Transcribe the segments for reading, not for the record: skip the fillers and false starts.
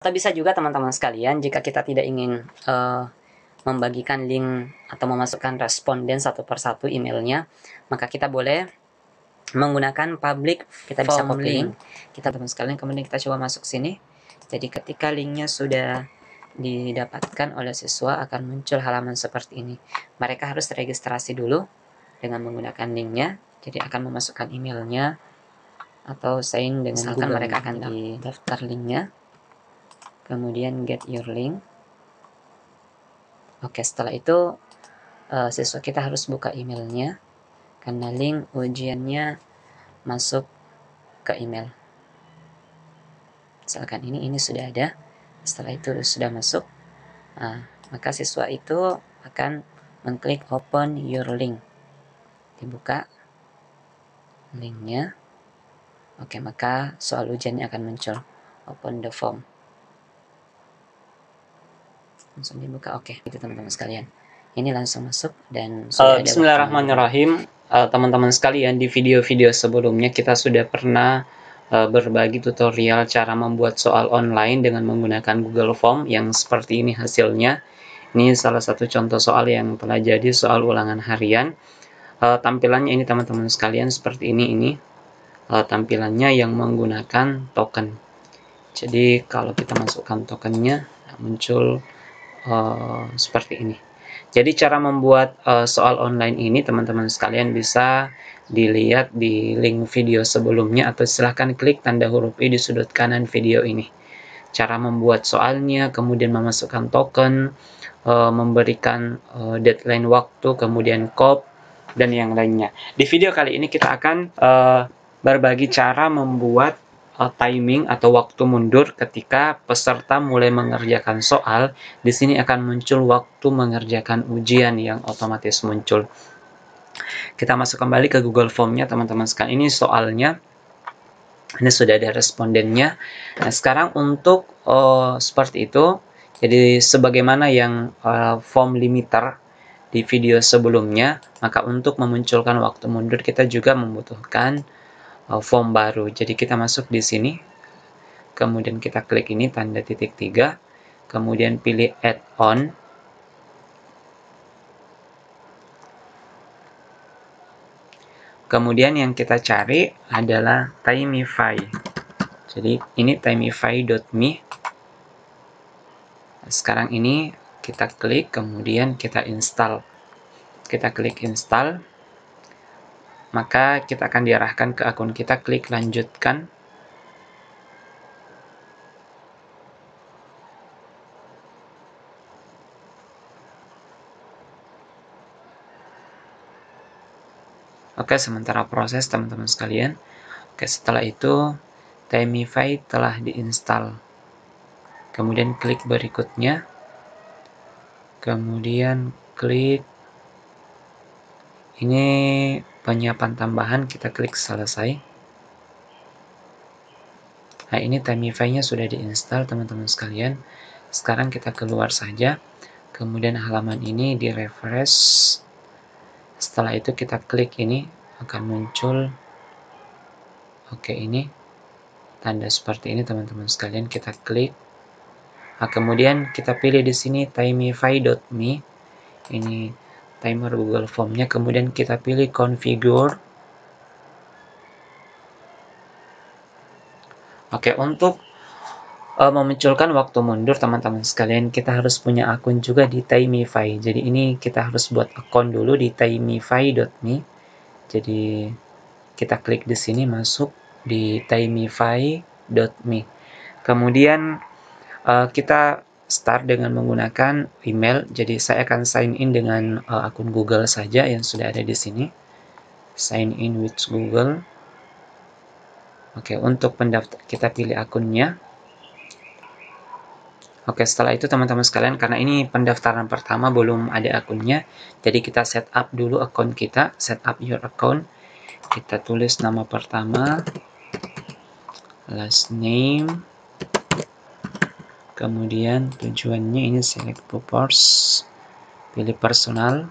Atau bisa juga teman-teman sekalian, jika kita tidak ingin membagikan link atau memasukkan responden satu persatu emailnya, maka kita boleh menggunakan public kita bisa copy link. Kita teman sekalian, kemudian kita coba masuk sini. Jadi ketika linknya sudah didapatkan oleh siswa, akan muncul halaman seperti ini. Mereka harus registrasi dulu dengan menggunakan linknya. Jadi akan memasukkan emailnya atau sign dengan misalkan Google. Mereka akan di daftar linknya, kemudian get your link. Oke, setelah itu siswa kita harus buka emailnya karena link ujiannya masuk ke email. Misalkan ini sudah ada. Setelah itu sudah masuk, maka siswa itu akan mengklik open your link. Dibuka linknya. Oke, maka soal ujiannya akan muncul. Open the form. Langsung dibuka. Oke, itu teman-teman sekalian. Ini langsung masuk dan sudah ada. Bismillahirrahmanirrahim. Teman-teman sekalian, di video-video sebelumnya kita sudah pernah berbagi tutorial cara membuat soal online dengan menggunakan Google Form yang seperti ini hasilnya. Ini salah satu contoh soal yang telah jadi soal ulangan harian. Tampilannya ini teman-teman sekalian seperti ini. Tampilannya yang menggunakan token. Jadi kalau kita masukkan tokennya, muncul seperti ini. Jadi cara membuat soal online ini teman-teman sekalian bisa dilihat di link video sebelumnya, atau silahkan klik tanda huruf I di sudut kanan video ini. Cara membuat soalnya, kemudian memasukkan token, memberikan deadline waktu, kemudian code, dan yang lainnya. Di video kali ini kita akan berbagi cara membuat timing atau waktu mundur ketika peserta mulai mengerjakan soal. Di sini akan muncul waktu mengerjakan ujian yang otomatis muncul. Kita masuk kembali ke Google Form-nya teman-teman sekalian. Ini soalnya. Ini sudah ada respondennya. Nah, sekarang untuk seperti itu. Jadi sebagaimana yang form limiter di video sebelumnya, maka untuk memunculkan waktu mundur kita juga membutuhkan form baru. Jadi kita masuk di sini, kemudian kita klik ini tanda titik 3, kemudian pilih add-on. Kemudian yang kita cari adalah Timify. Jadi ini timify.me. Sekarang ini kita klik, kemudian kita install. Kita klik install, maka kita akan diarahkan ke akun kita. Klik lanjutkan. Oke, sementara proses teman-teman sekalian. Oke, setelah itu Timify telah diinstal. Kemudian klik berikutnya. Kemudian klik ini penyiapan tambahan, kita klik selesai. Nah, ini Timify-nya sudah diinstal teman-teman sekalian. Sekarang kita keluar saja. Kemudian halaman ini di refresh. Setelah itu kita klik ini, akan muncul ini tanda seperti ini teman-teman sekalian. Kita klik. Nah, kemudian kita pilih di sini timify.me. Ini timer Google Form-nya. Kemudian kita pilih configure. Oke, untuk memunculkan waktu mundur teman-teman sekalian, kita harus punya akun juga di Timify. Jadi ini kita harus buat akun dulu di timify.me. Jadi kita klik di sini, masuk di timify.me. Kemudian kita start dengan menggunakan email. Jadi saya akan sign in dengan akun Google saja yang sudah ada di sini. Sign in with Google. Oke, untuk pendaftar kita pilih akunnya. Oke, setelah itu teman-teman sekalian, karena ini pendaftaran pertama belum ada akunnya, jadi kita set up dulu akun kita. Set up your account. Kita tulis nama pertama, last name, kemudian tujuannya ini select purpose, pilih personal,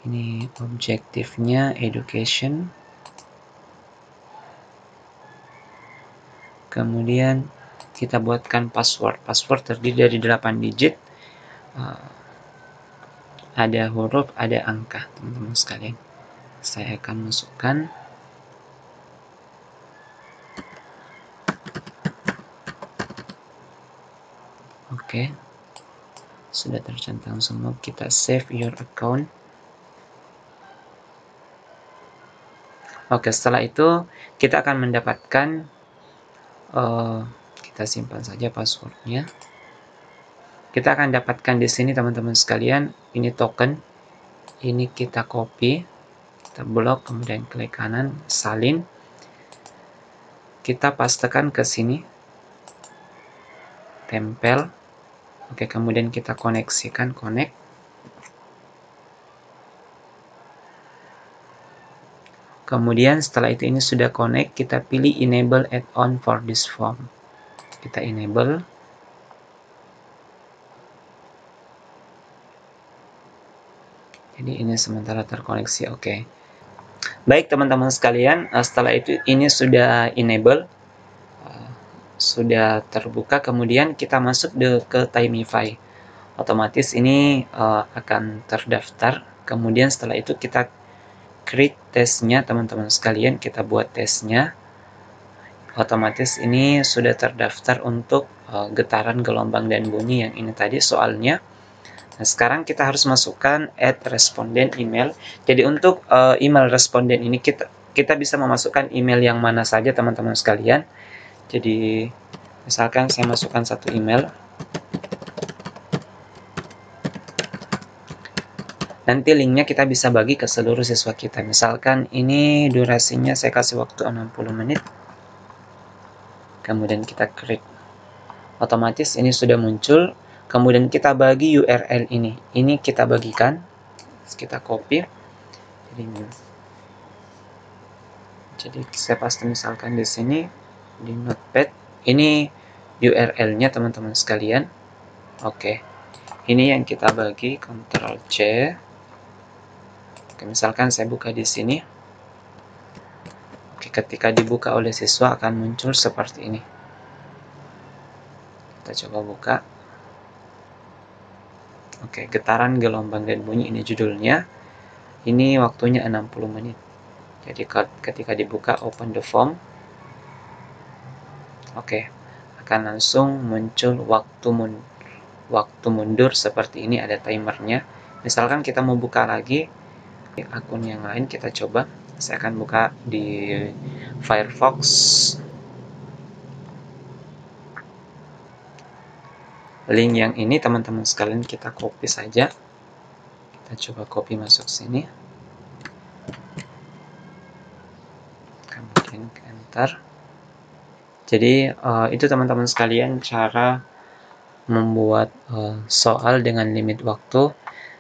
ini objektifnya education, kemudian kita buatkan password. Password terdiri dari 8 digit. Ada huruf, ada angka, teman-teman sekalian. Saya akan masukkan. Oke. Sudah tercentang semua. Kita save your account. Oke, setelah itu kita akan mendapatkan, kita simpan saja passwordnya. Kita akan dapatkan di sini teman-teman sekalian, ini token. Ini kita copy, kita blok, kemudian klik kanan, salin. Kita pastekan ke sini, tempel. Oke, kemudian kita koneksikan, connect. Kemudian setelah itu ini sudah connect, kita pilih enable add-on for this form. Kita enable. Jadi ini sementara terkoneksi, oke. Baik teman-teman sekalian, setelah itu ini sudah enable, sudah terbuka. Kemudian kita masuk ke Timify. Otomatis ini akan terdaftar. Kemudian setelah itu kita create tesnya teman-teman sekalian, kita buat tesnya. Otomatis ini sudah terdaftar untuk getaran, gelombang, dan bunyi yang ini tadi soalnya. Nah, sekarang kita harus masukkan add responden email. Jadi untuk email responden ini kita bisa memasukkan email yang mana saja teman-teman sekalian. Jadi misalkan saya masukkan satu email. Nanti linknya kita bisa bagi ke seluruh siswa kita. Misalkan ini durasinya saya kasih waktu 60 menit. Kemudian kita create. Otomatis ini sudah muncul. Kemudian kita bagi URL ini. Ini kita bagikan. Kita copy. Jadi saya paste misalkan di sini di notepad. Ini URL-nya teman-teman sekalian. Oke. Ini yang kita bagi, Ctrl C. Oke, misalkan saya buka di sini. Oke, ketika dibuka oleh siswa akan muncul seperti ini. Kita coba buka. Oke, getaran, gelombang, dan bunyi, ini judulnya. Ini waktunya 60 menit. Jadi ketika dibuka open the form, oke, akan langsung muncul waktu mundur seperti ini, ada timernya. Misalkan kita mau buka lagi akun yang lain, kita coba. Saya akan buka di Firefox. Link yang ini teman-teman sekalian kita copy saja. Kita coba copy masuk sini. Kemudian enter. Jadi itu teman-teman sekalian cara membuat soal dengan limit waktu.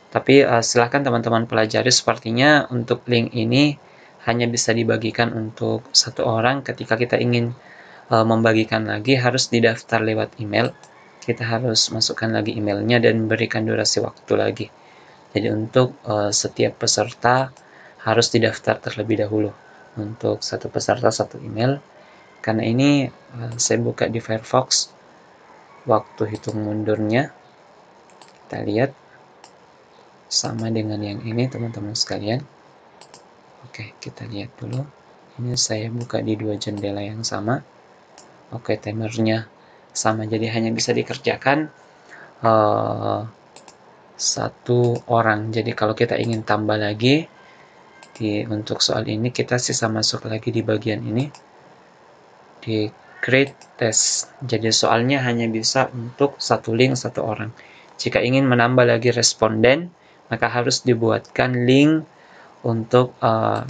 Tapi silahkan teman-teman pelajari. Sepertinya untuk link ini hanya bisa dibagikan untuk satu orang. Ketika kita ingin membagikan lagi harus didaftar lewat email. Kita harus masukkan lagi emailnya dan berikan durasi waktu lagi. Jadi untuk setiap peserta harus didaftar terlebih dahulu. Untuk satu peserta satu email. Karena ini saya buka di Firefox. Waktu hitung mundurnya kita lihat sama dengan yang ini teman-teman sekalian. Oke, kita lihat dulu. Ini saya buka di dua jendela yang sama. Oke, timernya sama, jadi hanya bisa dikerjakan satu orang. Jadi kalau kita ingin tambah lagi untuk soal ini, kita sisa masuk lagi di bagian ini di create test. Jadi soalnya hanya bisa untuk satu link satu orang. Jika ingin menambah lagi responden, maka harus dibuatkan link untuk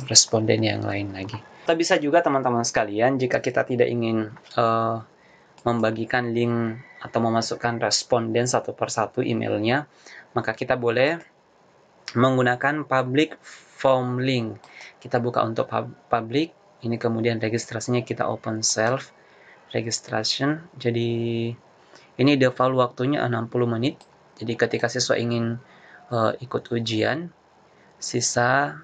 responden yang lain lagi. Kita bisa juga teman-teman sekalian, jika kita tidak ingin membagikan link atau memasukkan responden satu persatu emailnya, maka kita boleh menggunakan public form link. Kita buka untuk public, ini kemudian registrasinya kita open self registration. Jadi ini default waktunya 60 menit. Jadi ketika siswa ingin ikut ujian, sisa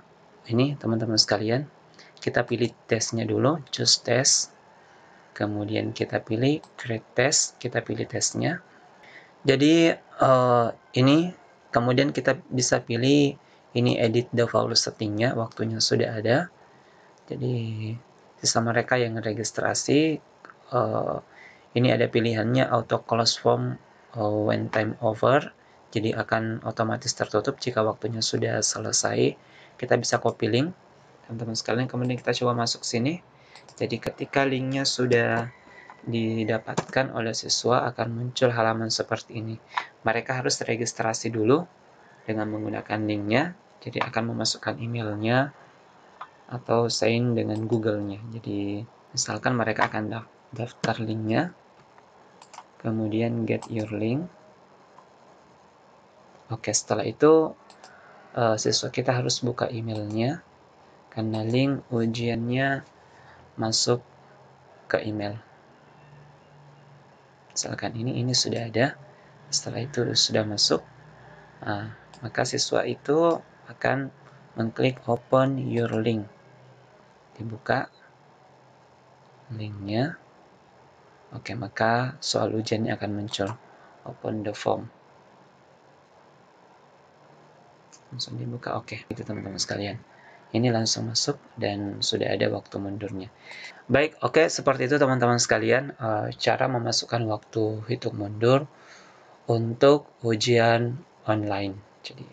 ini teman-teman sekalian, kita pilih tesnya dulu, choose test. kemudian kita pilih create test, kita pilih tesnya. Jadi ini kemudian kita bisa pilih ini edit default settingnya, waktunya sudah ada. Jadi sisa mereka yang registrasi, ini ada pilihannya auto close form when time over, jadi akan otomatis tertutup jika waktunya sudah selesai. Kita bisa copy link teman-teman sekalian, kemudian kita coba masuk sini. Jadi ketika linknya sudah didapatkan oleh siswa, akan muncul halaman seperti ini. Mereka harus registrasi dulu dengan menggunakan linknya, jadi akan memasukkan emailnya atau sign dengan Google-nya. Jadi misalkan mereka akan daftar linknya, kemudian get your link. Oke, setelah itu siswa kita harus buka emailnya, karena link ujiannya masuk ke email. Misalkan ini sudah ada, setelah itu sudah masuk, maka siswa itu akan mengklik open your link. Dibuka linknya. Oke, maka soal ujiannya akan muncul. Open the form. Langsung dibuka. Oke, itu teman-teman sekalian. Ini langsung masuk dan sudah ada waktu mundurnya. Baik, oke, seperti itu teman-teman sekalian, cara memasukkan waktu hitung mundur untuk ujian online. Jadi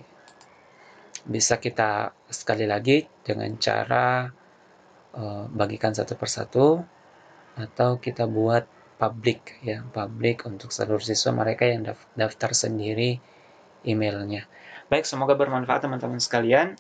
bisa kita sekali lagi dengan cara bagikan satu persatu, atau kita buat public ya, public untuk seluruh siswa mereka yang daftar sendiri emailnya. Baik, semoga bermanfaat teman-teman sekalian.